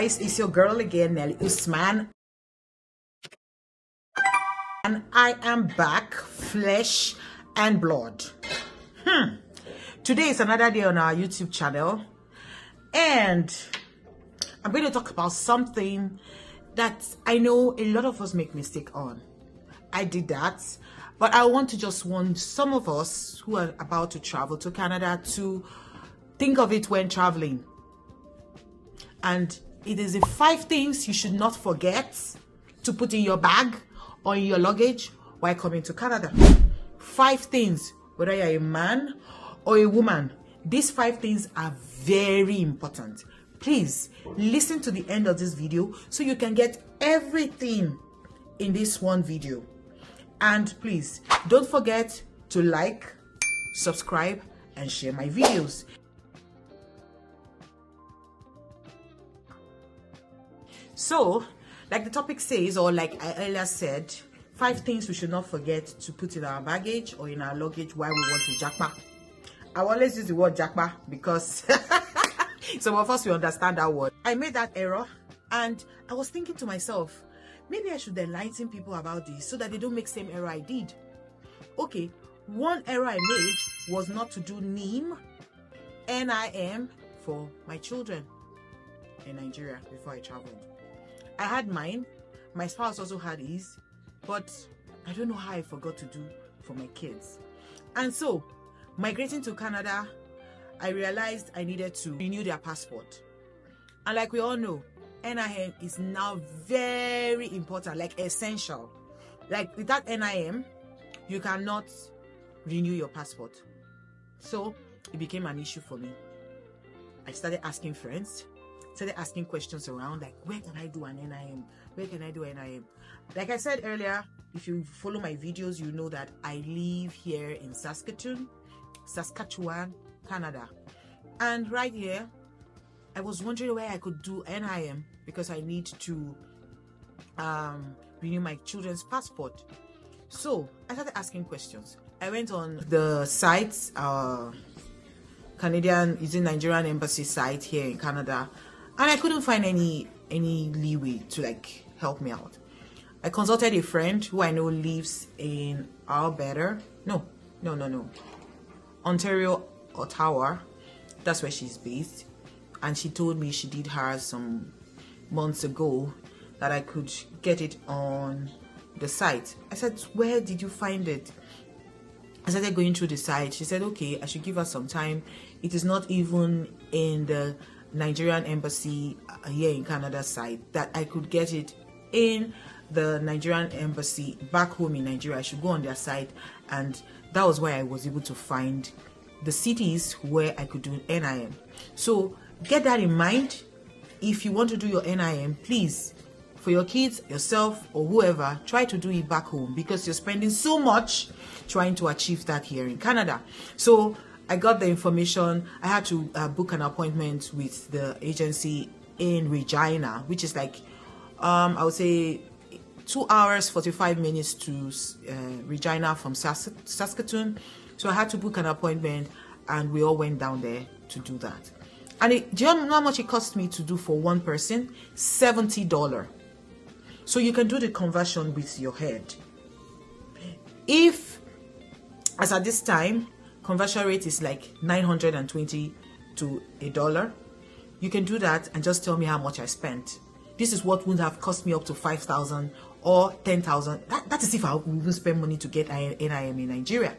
guys, it's your girl again, Nelly Usman, and I am back, flesh and blood. Today is another day on our YouTube channel, and I'm going to talk about something that I know a lot of us make mistake on. I did that, but I want to just warn some of us who are about to travel to Canada to think of it when traveling. And it is the 5 things you should not forget to put in your bag or in your luggage while coming to Canada. 5 things, whether you're a man or a woman. These 5 things are very important. Please listen to the end of this video so you can get everything in this one video. And please don't forget to like, subscribe, and share my videos. So, like the topic says, or like I earlier said, 5 things we should not forget to put in our baggage or in our luggage while we want to Jakpa. I always use the word Jakpa because some of us will understand that word. I made that error and I was thinking to myself, maybe I should enlighten people about this so that they don't make the same error I did. Okay, one error I made was not to do NIM for my children in Nigeria before I traveled. I had mine, my spouse also had his, but I don't know how I forgot to do for my kids. And so, migrating to Canada, I realized I needed to renew their passport. And like we all know, NIM is now very important, like essential. Like without NIM, you cannot renew your passport. So it became an issue for me. I started asking friends, started asking questions around, like, where can I do an NIM? Where can I do NIM? Like I said earlier, if you follow my videos, you know that I live here in Saskatoon, Canada. And right here, I was wondering where I could do NIM because I need to renew my children's passport. So I started asking questions. I went on the sites, Nigerian embassy site here in Canada, and I couldn't find any leeway to like help me out. I consulted a friend who I know lives in Ontario, Ottawa. That's where she's based. And she told me she did hers some months ago, that I could get it on the site. I said, where did you find it? I started going through the site. She said, okay, I should give her some time. It is not even in the Nigerian embassy here in Canada site, that I could get it in the Nigerian embassy back home in Nigeria. I should go on their site, and that was where I was able to find the cities where I could do NIM. So get that in mind. If you want to do your NIM, please, for your kids, yourself, or whoever, try to do it back home, because you're spending so much trying to achieve that here in Canada. So I got the information. I had to book an appointment with the agency in Regina, which is like, I would say 2 hours, 45 minutes to Regina from Saskatoon. So I had to book an appointment, and we all went down there to do that. And do you know how much it cost me to do for one person? $70. So you can do the conversion with your head. If, as at this time, conversion rate is like 920 to $1, you can do that and just tell me how much I spent. This is what would have cost me up to 5,000 or 10,000. That is if I would even spend money to get NIM in Nigeria.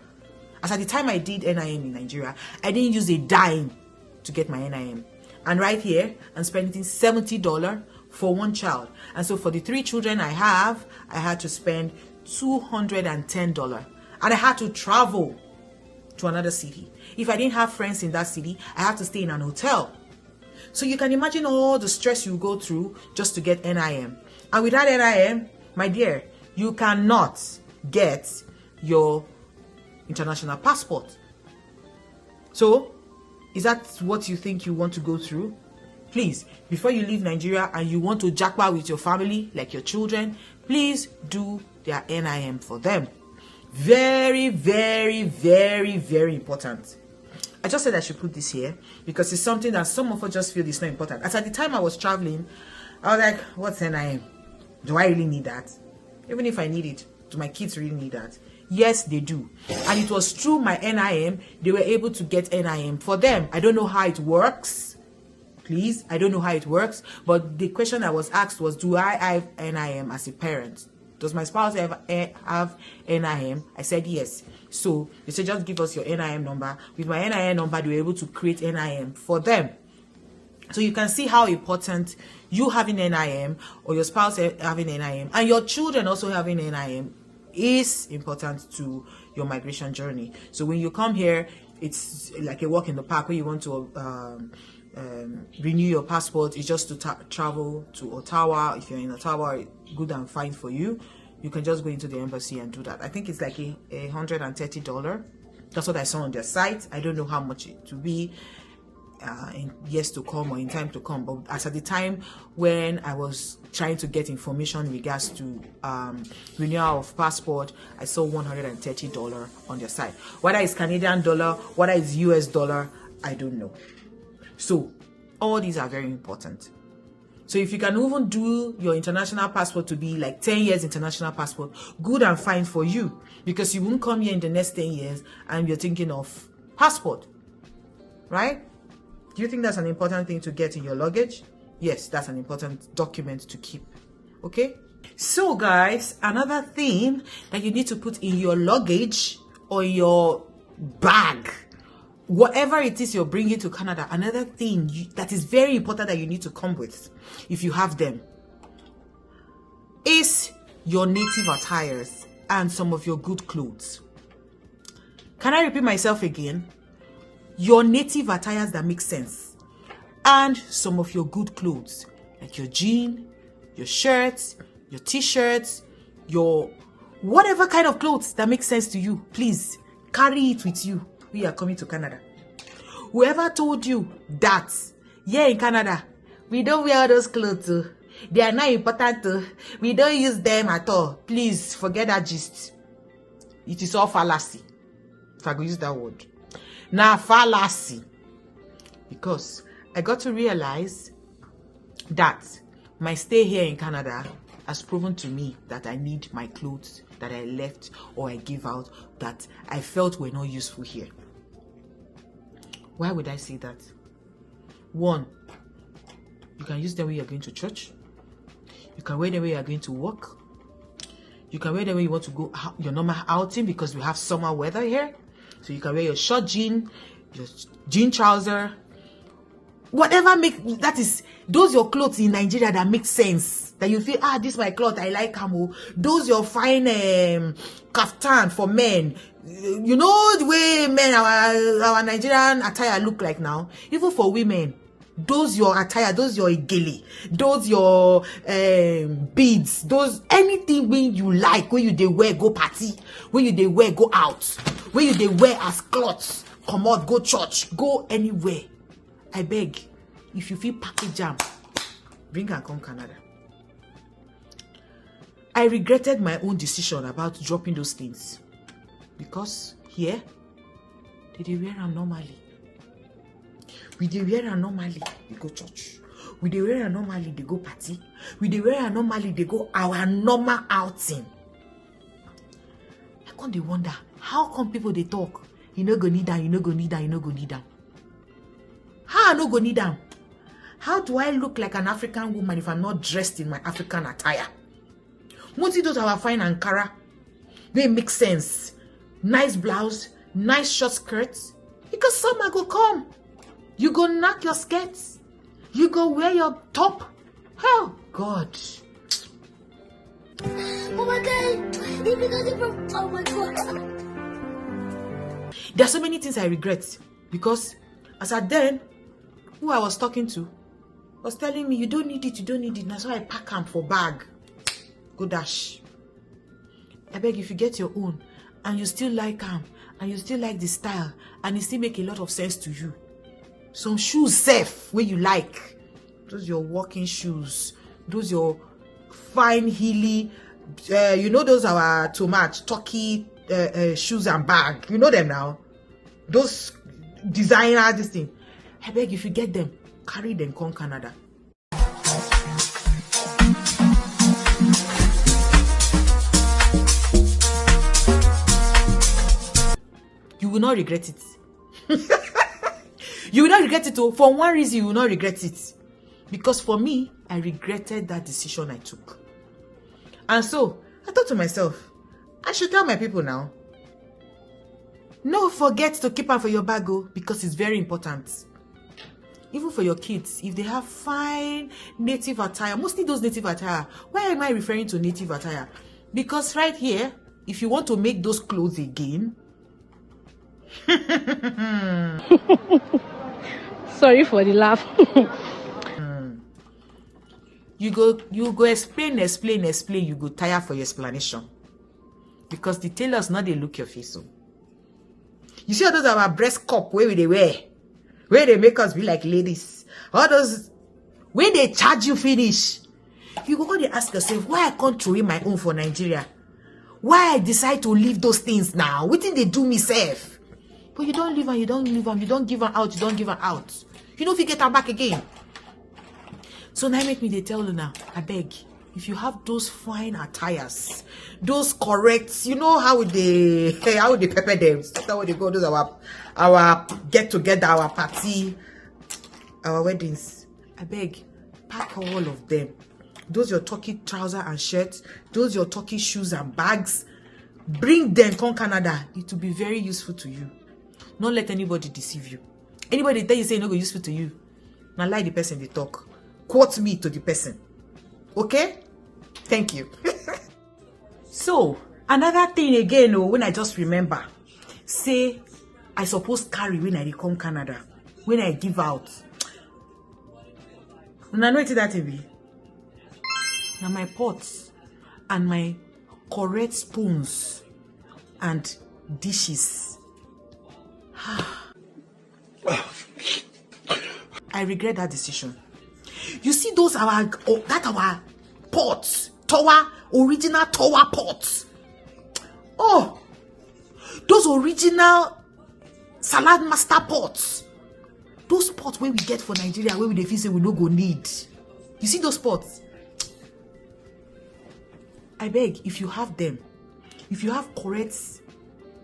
As at the time I did NIM in Nigeria, I didn't use a dime to get my NIM. And right here, I'm spending $70 for one child. And so for the 3 children I have, I had to spend $210. And I had to travel to another city. If I didn't have friends in that city, I had to stay in an hotel. So you can imagine all the stress you go through just to get NIM. And without NIM, my dear, you cannot get your international passport. So, is that what you think you want to go through? Please, before you leave Nigeria and you want to Jakpa with your family, like your children, please do their NIM for them. Very, very, very, very important. I just said I should put this here because it's something that some of us just feel is not important. As at the time I was traveling, I was like, what's NIM? Do I really need that? Even if I need it, do my kids really need that? Yes, they do. And it was through my NIM, they were able to get NIM for them. I don't know how it works. Please, I don't know how it works. But the question I was asked was, do I have NIM as a parent? Does my spouse have NIM? I said yes. So they said, just give us your NIM number. With my NIM number, they were able to create NIM for them. So you can see how important you having NIM or your spouse having NIM and your children also having NIM is important to your migration journey. So when you come here, it's like a walk in the park where you want to renew your passport. It's just to travel to Ottawa. If you're in Ottawa, good and fine for you. You can just go into the embassy and do that. I think it's like $130. That's what I saw on their site. I don't know how much it will be in years to come or in time to come, but as at the time when I was trying to get information in regards to renewal of passport, I saw $130 on their site. Whether it's Canadian dollar, whether it's US dollar, I don't know. So all these are very important. So if you can even do your international passport to be like 10 years international passport, good and fine for you, because you won't come here in the next 10 years and you're thinking of passport, right? Do you think that's an important thing to get in your luggage? Yes, that's an important document to keep. Okay? So guys, another thing that you need to put in your luggage or your bag, whatever it is you're bringing to Canada, another thing that is very important that you need to come with, if you have them, is your native attires and some of your good clothes. Can I repeat myself again? Your native attires that make sense and some of your good clothes, like your jean, your shirts, your t-shirts, your whatever kind of clothes that make sense to you. Please carry it with you. We are coming to Canada. Whoever told you that here in Canada we don't wear those clothes too, they are not important too, we don't use them at all, please forget that gist. It is all fallacy, if I could use that word. Now fallacy, because I got to realize that my stay here in Canada has proven to me that I need my clothes that I left or I gave out that I felt were not useful here. Why would I say that? One, you can use them when you're going to church. You can wear them when you're going to work. You can wear them when you want to go your normal outing, because we have summer weather here. So you can wear your short jean, your jean trouser, whatever that is. Those your clothes in Nigeria that make sense, that you feel, this is my cloth, I like camo. Those your fine kaftan for men. You know the way men, our Nigerian attire look like now. Even for women, those your attire, those your igele, those your beads, those anything when you like, when you they wear go party, when you they wear go out, when you they wear as clothes, come out, go church, go anywhere. I beg, if you feel package jam, bring and come Canada. I regretted my own decision about dropping those things, because here they wear them normally. We dey wear them normally, we go church. We dey wear them normally, they go party. We dey wear them normally, they go our normal outing. I can't dey wonder, how come people they talk? You no go need them, you no go need them, you no go need them. How I no go need them? How do I look like an African woman if I'm not dressed in my African attire? Won't you do our fine Ankara? They make sense. Nice blouse, nice short skirts. Because summer go come. You go knock your skirts. You go wear your top. Oh God. Oh my God. Oh my God. There are so many things I regret, because as at then, who I was talking to was telling me, you don't need it, you don't need it. That's why I pack them for bag. Go dash. I beg, if you get your own and you still like them and you still like the style and it still make a lot of sense to you, some shoes safe where you like, those your walking shoes, those your fine heely, you know, those are too much turkey shoes and bag, you know them now, those designer this thing. I beg, if you get them, carry them come Canada. not regret it. You will not regret it. For one reason, you will not regret it. Because for me, I regretted that decision I took. And so, I thought to myself, I should tell my people now. No, forget to keep on for your bag, because it's very important. Even for your kids, if they have fine native attire, mostly those native attire. Why am I referring to native attire? Because right here, if you want to make those clothes again, Sorry for the laugh. you go explain, you go tire for your explanation. Because the tailors now they look your face. So you see all those our breast cup where they wear, where they make us be like ladies. All those when they charge you finish, you go and ask yourself, why I can't throw in my own for Nigeria? Why I decide to leave those things now? What did they do me safe? But you don't leave them, you don't leave them, you don't give them out, you don't give them out. You know if you get them back again. So now make me they tell you now, I beg, if you have those fine attires, those correct, you know how they pepper them. That's how they go. Those our get together, our party, our weddings. I beg, pack all of them. Those your turkey trouser and shirts, those your turkey shoes and bags. Bring them from Canada. It will be very useful to you. Not let anybody deceive you. Anybody tell you say no go useful to you, now lie the person they talk. Quote me to the person. Okay? Thank you. So, another thing again, when I just remember, say, I suppose carry when I come Canada, when I give out. When I know that be. Now my pots and my correct spoons and dishes. I regret that decision. You see those our pots, original tower pots. Oh, those original salad master pots. Those pots where we get for Nigeria, where we say we no go need. You see those pots? I beg, if you have them, if you have correct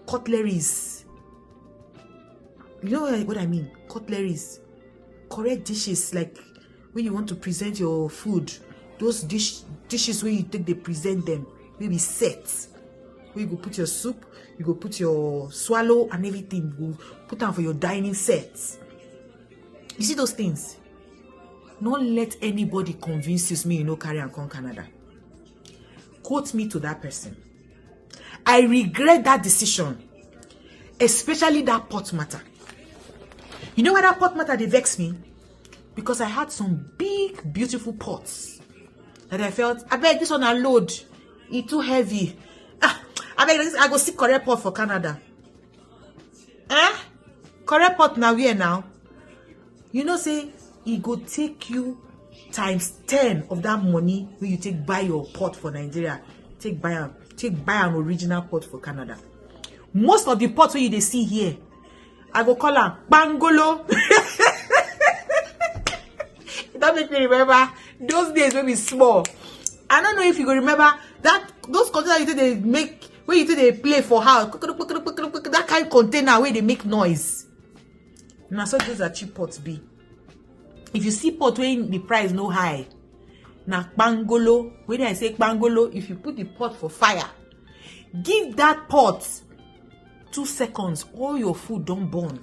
cutleries, you know what I mean? Cutleries, correct dishes, like when you want to present your food, those dishes where you take they present them, maybe set. Where you go put your soup, you go put your swallow and everything. You go put them for your dining set. You see those things? Don't let anybody convince you know carry and come Canada. Quote me to that person. I regret that decision, especially that pot matter. You know why that pot matter they vex me? Because I had some big, beautiful pots that I felt, I beg this one a load. It's too heavy. I beg this, I go see correct pot for Canada. Correct pot now where now? You know say, it go take you times 10 of that money when you take buy your pot for Nigeria. Take buy an original pot for Canada. Most of the pots where you see here, I go call them Bangolo. That make me remember those days when we small. I don't know if you go remember that those containers you they make where you they play for house. That kind of container where they make noise. Now so those are cheap pots be. If you see pot when the price no high, now bangolo. When I say bangolo, if you put the pot for fire, give that pot 2 seconds, all your food don't burn.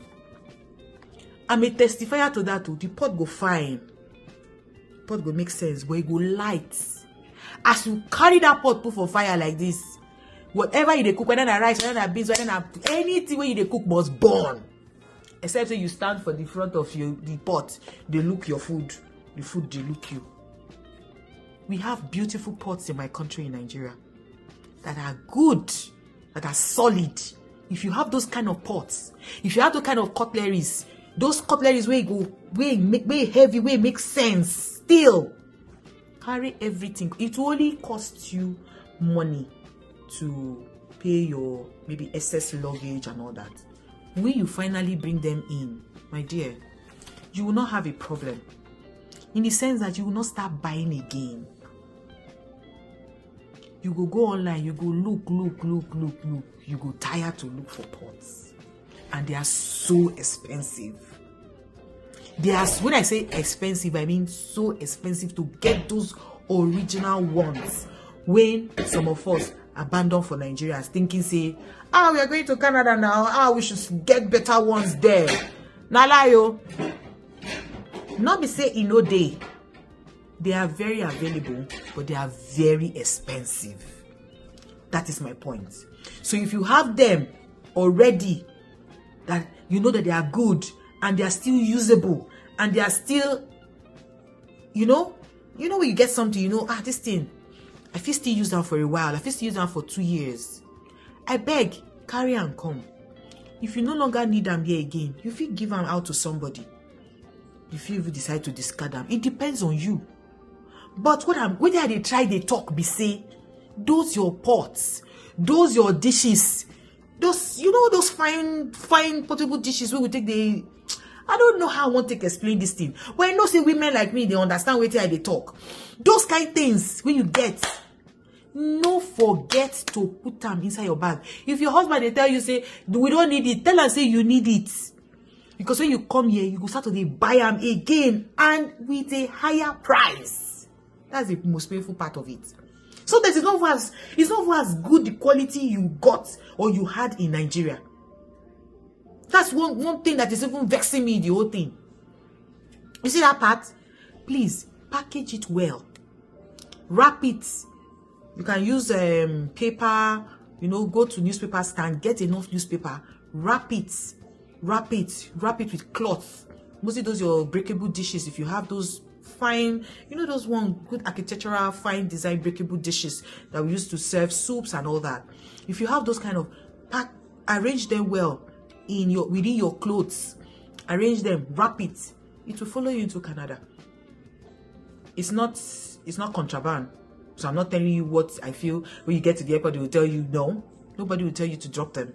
I'm a testifier to that too. The pot go fine. Pot go make sense, but it go light. As you carry that pot put for fire like this, whatever you cook, whether na rice, whether na beans, whether na anything where you cook must burn. Except say you stand for the front of the pot, they look your food, the food they look you. We have beautiful pots in my country in Nigeria that are good, that are solid. If you have those kind of pots, if you have those kind of cutleries, those cutleries where you go, where heavy, where make sense, still carry everything. It will only cost you money to pay your maybe excess luggage and all that. When you finally bring them in, my dear, you will not have a problem. In the sense that you will not start buying again. You go online, you go look. You go tired to look for pots. and they are so expensive. They are, when I say expensive, I mean so expensive to get those original ones. When some of us abandon for Nigeria thinking say, we are going to Canada now, we should get better ones there. Nalayo, not be say in no day. They are very available, but they are very expensive. That is my point. So if you have them already, that you know that they are good and they are still usable and they are still, you know when you get something, this thing, I feel still use them for a while. I feel still use them for 2 years. I beg, carry and come. If you no longer need them here again, you feel give them out to somebody. If you even decide to discard them, it depends on you. But whether they try, they talk, be say, those your pots, those your dishes, those those fine portable dishes we will take the. I don't know how I want to explain this thing. But I know say women like me, they understand whether they talk. Those kind of things when you get, no forget to put them inside your bag. If your husband they tell you say we don't need it, tell them say you need it. Because when you come here, you go start to buy them again and with a higher price. That's the most painful part of it. So that it's not as good the quality you got or you had in Nigeria. That's one thing that is even vexing me, the whole thing. You see that part? Please, package it well. Wrap it. You can use paper, go to newspaper stand, get enough newspaper, wrap it with cloth. Mostly those your breakable dishes, if you have those fine, those good architectural fine design breakable dishes that we used to serve soups and all that. If you have those kind of arrange them well within your clothes, arrange them, wrap it. It will follow you into Canada. It's not contraband. So I'm not telling you what I feel. When you get to the airport, they will tell you no. Nobody will tell you to drop them.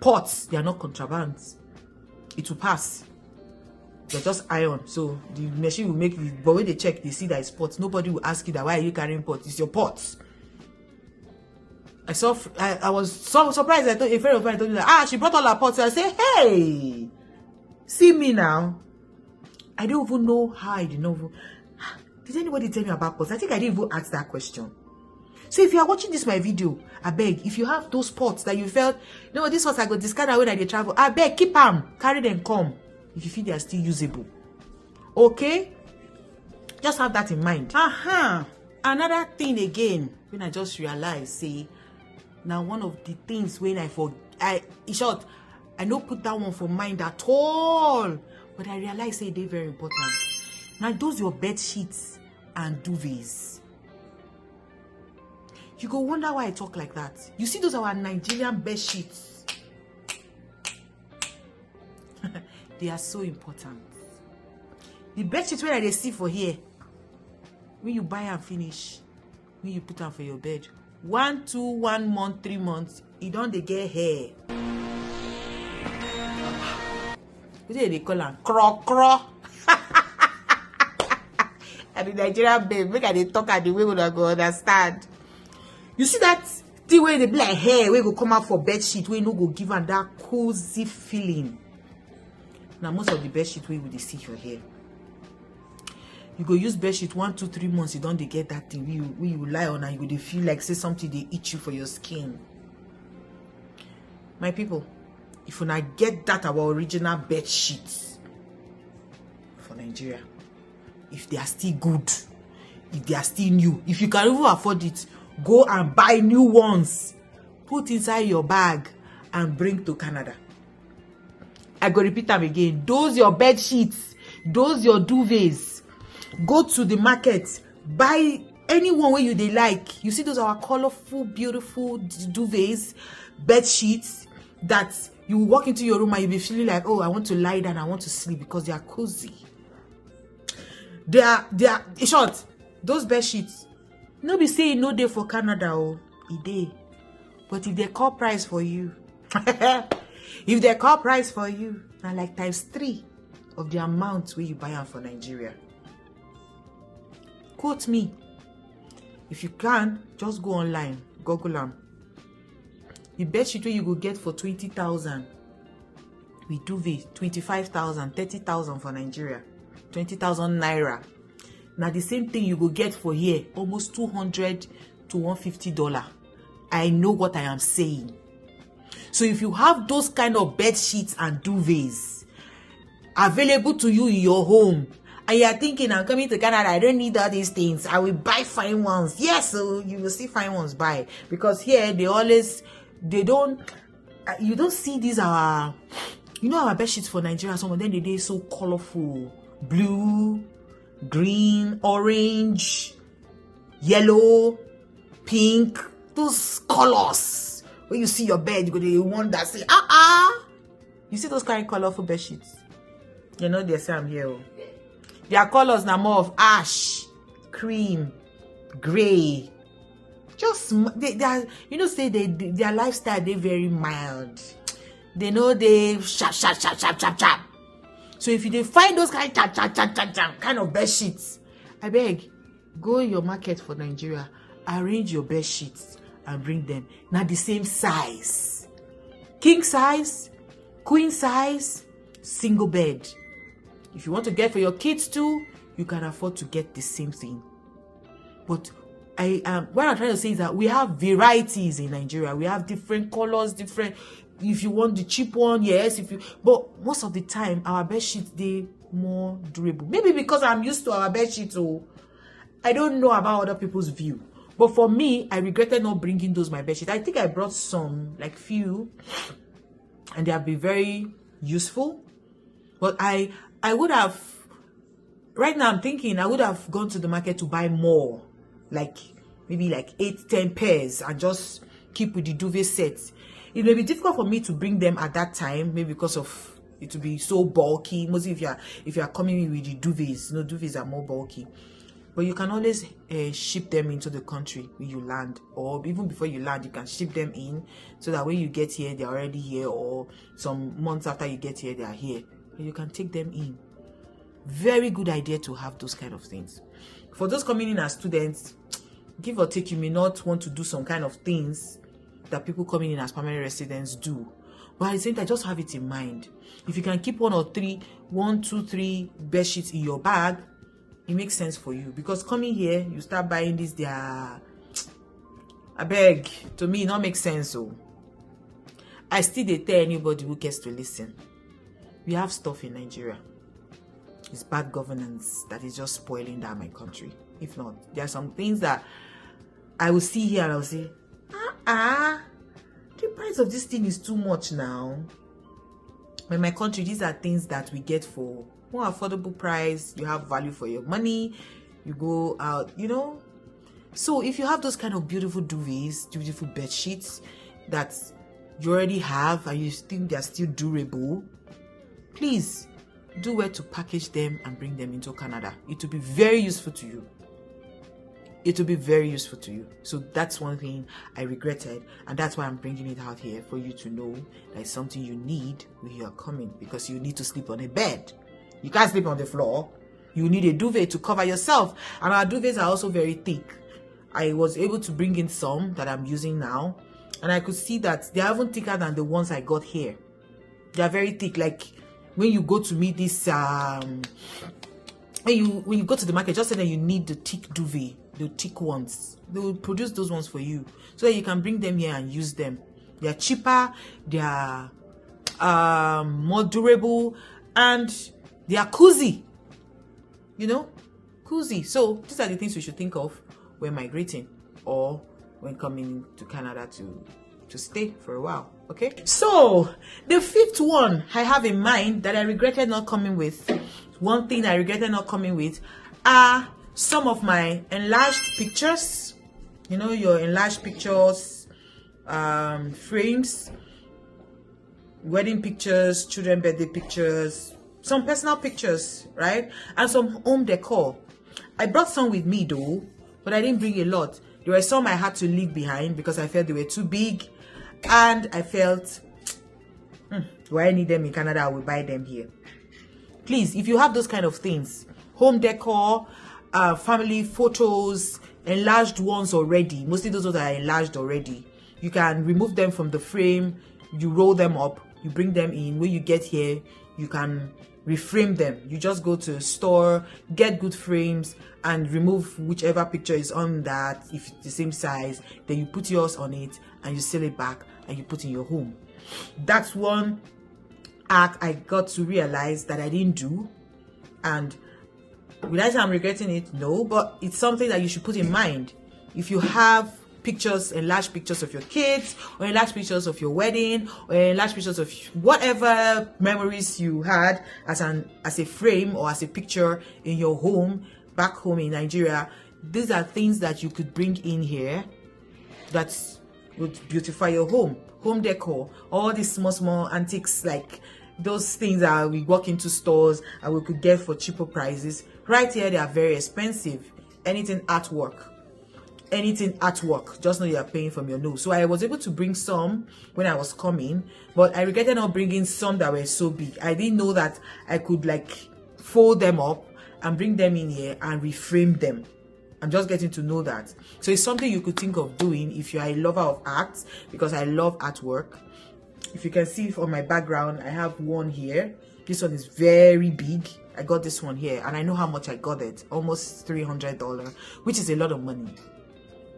Pots, they are not contraband. It will pass. They're just iron. So the machine will make it. But when they check, they see that it's pots. Nobody will ask you that why are you carrying pots? It's your pots. I was so surprised. I thought a friend of mine told me that she brought all her pots. So I say, hey, see me now. I don't even know how I didn't know. Did anybody tell me about pots? I think I didn't even ask that question. So if you are watching this my video, I beg, if you have those pots that you felt, this was I got discard away that they travel, I beg, keep them, carry them, come. If you feel they are still usable. Okay? Just have that in mind. Another thing again, when I just realized, say, now one of the things when in short, I don't put that one for mind at all. But I realized, say, they're very important. Now, those your bed sheets and duvets. You go wonder why I talk like that. You see, those are our Nigerian bed sheets. They are so important. The bed sheets where they see for here, when you buy and finish, when you put them for your bed, 1 month, 3 months, you don't they get hair. What do they call them? Cro. And the Nigerian babe, make they talk at the way we don't go understand. You see that thing where they be like hair, where go come out for bed sheet, where no go give them that cozy feeling. Now most of the bed sheet where they see your hair. You go use bed sheet 1, 2, 3 months, you don't they get that thing where you lie on and you go feel like say something they eat you for your skin. My people, if you not get that our original bed sheets for Nigeria, if they are still good, if they are still new, if you can even afford it, go and buy new ones, put inside your bag and bring to Canada. I go repeat them again. Those your bed sheets, those your duvets. Go to the market, buy any one where they like. You see those are colorful, beautiful duvets, bed sheets that you walk into your room and you'll be feeling like, oh, I want to lie down, I want to sleep because they are cozy. They are in short, those bed sheets. No be saying no day for Canada or a day. But if they call price for you, if they call price for you, now like ×3 of the amount where you buy them for Nigeria. Quote me. If you can, just go online, Google them. The bed sheet where you go get for 20,000 with duvet, 25,000, 30,000 for Nigeria, 20,000 naira. Now the same thing you go get for here, almost $200 to $150. I know what I am saying. So if you have those kind of bed sheets and duvets available to you in your home, and you are thinking, I'm coming to Canada, I don't need all these things, I will buy fine ones. Yes, so you will see fine ones buy, because here you don't see these our bed sheets for Nigeria. Some of them they so colorful, blue, green, orange, yellow, pink, those colors. When you see your bed, you go the one that say you see those kind of colorful bed sheets. You know they say I'm here. Their colors now more of ash, cream, gray. Just they are, say their lifestyle, they very mild. They know they sharp. So if you find those kind of bed sheets, I beg, go in your market for Nigeria, arrange your bed sheets and bring them. Now the same size, king size, queen size, single bed. If you want to get for your kids too, you can afford to get the same thing. But what I'm trying to say is that we have varieties in Nigeria. We have different colors, different. If you want the cheap one, yes. But most of the time, our bed sheets they more durable. Maybe because I'm used to our bed sheets, so I don't know about other people's view. But for me, I regretted not bringing those my bed sheets. I think I brought some, like few, and they have been very useful. But I would have. Right now, I'm thinking I would have gone to the market to buy more. Like maybe like 8-10 pairs and just keep with the duvet sets. It may be difficult for me to bring them at that time, maybe because of it to be so bulky. Mostly if you are coming in with the duvets, duvets are more bulky. But you can always ship them into the country when you land, or even before you land, you can ship them in so that when you get here, they're already here, or some months after you get here, they are here. And you can take them in. Very good idea to have those kind of things. For those coming in as students, give or take, you may not want to do some kind of things that people coming in as permanent residents do. But at the same time, just have it in mind. If you can keep 1, 2, 3 bed sheets in your bag, it makes sense for you. Because coming here, you start buying this, I beg, to me, it not make sense. So I still dey tell anybody who cares to listen. We have stuff in Nigeria. It's bad governance that is just spoiling down my country. If not, there are some things that I will see here and I will say, the price of this thing is too much now. In my country, these are things that we get for more affordable price. You have value for your money. You go out, So if you have those kind of beautiful duvets, beautiful bed sheets that you already have and you think they're still durable, please do well to package them and bring them into Canada. It will be very useful to you. It will be very useful to you. So that's one thing I regretted, and that's why I'm bringing it out here for you to know that it's something you need when you are coming, because you need to sleep on a bed. You can't sleep on the floor. You need a duvet to cover yourself, and our duvets are also very thick. I was able to bring in some that I'm using now, and I could see that they are even thicker than the ones I got here. They are very thick. Like when you go to meet this, when you go to the market, just say that you need the thick duvet, the thick ones. They will produce those ones for you, so that you can bring them here and use them. They are cheaper, they are more durable, and they are cozy. Cozy. So these are the things we should think of when migrating or when coming to Canada to stay for a while. Okay, so the fifth one I have in mind that I regretted not coming with, one thing I regretted not coming with are some of my enlarged pictures. Your enlarged pictures, frames, wedding pictures, children birthday pictures, some personal pictures, right? And some home decor. I brought some with me though, but I didn't bring a lot. There were some I had to leave behind because I felt they were too big, and I felt, do I need them in Canada? I will buy them here. Please, if you have those kind of things, home decor, family photos, enlarged ones already, mostly those that are enlarged already, you can remove them from the frame, you roll them up, you bring them in. When you get here, you can reframe them. You just go to a store, get good frames, and remove whichever picture is on that. If it's the same size, then you put yours on it and you seal it back and you put in your home. That's one act I got to realize that I didn't do, and will I say I'm regretting it? No, but it's something that you should put in mind. If you have pictures, enlarged pictures of your kids, or enlarged pictures of your wedding, or enlarged pictures of whatever memories you had as a frame or as a picture in your home, back home in Nigeria, these are things that you could bring in here that would beautify your home. Home decor, all these small antiques, like those things that we walk into stores and we could get for cheaper prices. Right here, they are very expensive. Anything artwork, just know you are paying from your nose. So I was able to bring some when I was coming, but I regretted not bringing some that were so big. I didn't know that I could like fold them up and bring them in here and reframe them. I'm just getting to know that. So it's something you could think of doing if you are a lover of art, because I love artwork. If you can see from my background, I have one here. This one is very big. I got this one here, and I know how much I got it. Almost $300, which is a lot of money.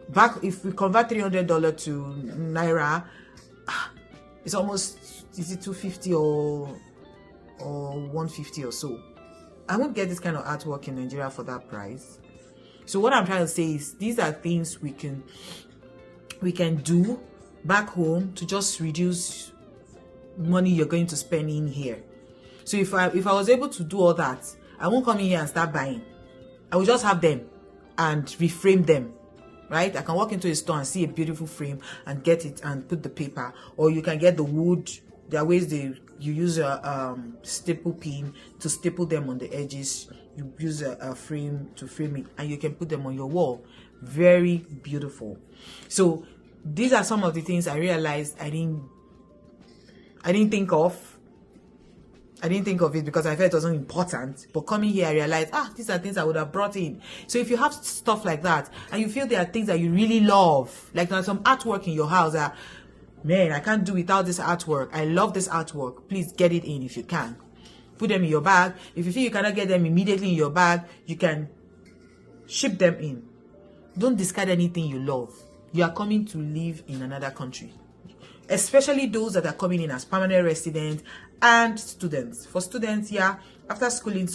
Back, if we convert $300 to Naira, it's almost, is it 250 or 150 or so? I won't get this kind of artwork in Nigeria for that price. So what I'm trying to say is, these are things we can do back home to just reduce money you're going to spend in here. So if I was able to do all that, I won't come in here and start buying. I will just have them and reframe them, right? I can walk into a store and see a beautiful frame and get it and put the paper, or you can get the wood. There are ways you use a staple pin to staple them on the edges. You use a frame to frame it, and you can put them on your wall. Very beautiful. So these are some of the things I realized I didn't think of. I didn't think of it because I felt it wasn't important. But coming here, I realized, these are things I would have brought in. So if you have stuff like that, and you feel there are things that you really love, like there's some artwork in your house that, man, I can't do without this artwork. I love this artwork. Please get it in if you can. Put them in your bag. If you feel you cannot get them immediately in your bag, you can ship them in. Don't discard anything you love. You are coming to live in another country. Especially those that are coming in as permanent residents and students. For students, after schooling,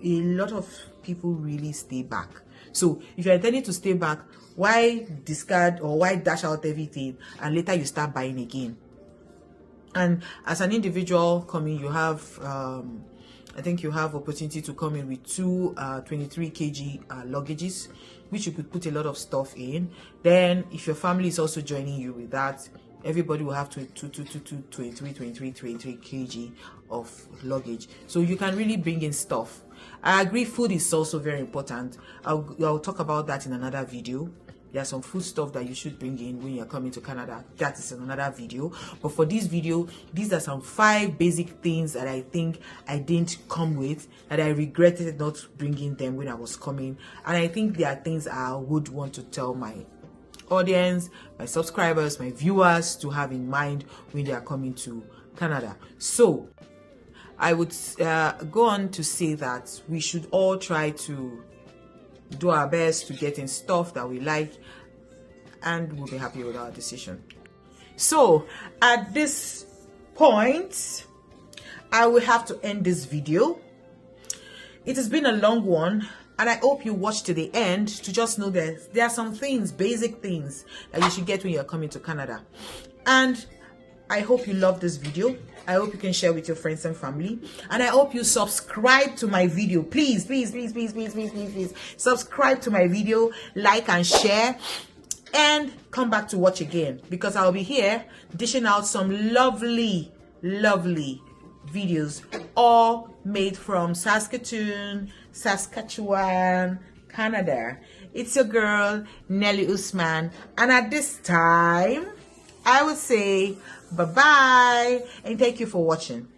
a lot of people really stay back. So if you're intending to stay back, why discard or why dash out everything and later you start buying again? And as an individual coming, you have I think you have opportunity to come in with two 23 kg luggages, which you could put a lot of stuff in. Then if your family is also joining you with that, everybody will have 23 kg of luggage. So you can really bring in stuff. I agree, food is also very important. I'll talk about that in another video. There's some food stuff that you should bring in when you're coming to Canada. That is another video. But for this video, these are some 5 basic things that I think I didn't come with, that I regretted not bringing them when I was coming. And I think there are things I would want to tell my audience, my subscribers, my viewers to have in mind when they are coming to Canada. So I would go on to say that we should all try to do our best to get in stuff that we like, and we'll be happy with our decision. So at this point, I will have to end this video. It has been a long one, and I hope you watch to the end to just know that there are some things, basic things, that you should get when you're coming to Canada. And I hope you love this video. I hope you can share with your friends and family. And I hope you subscribe to my video. Please, please, please, please, please, please, please, please. Subscribe to my video, like and share. And come back to watch again, because I'll be here dishing out some lovely, lovely videos, all made from Saskatoon, Saskatchewan, Canada. It's your girl, Nelly Usman. And at this time, I would say bye-bye and thank you for watching.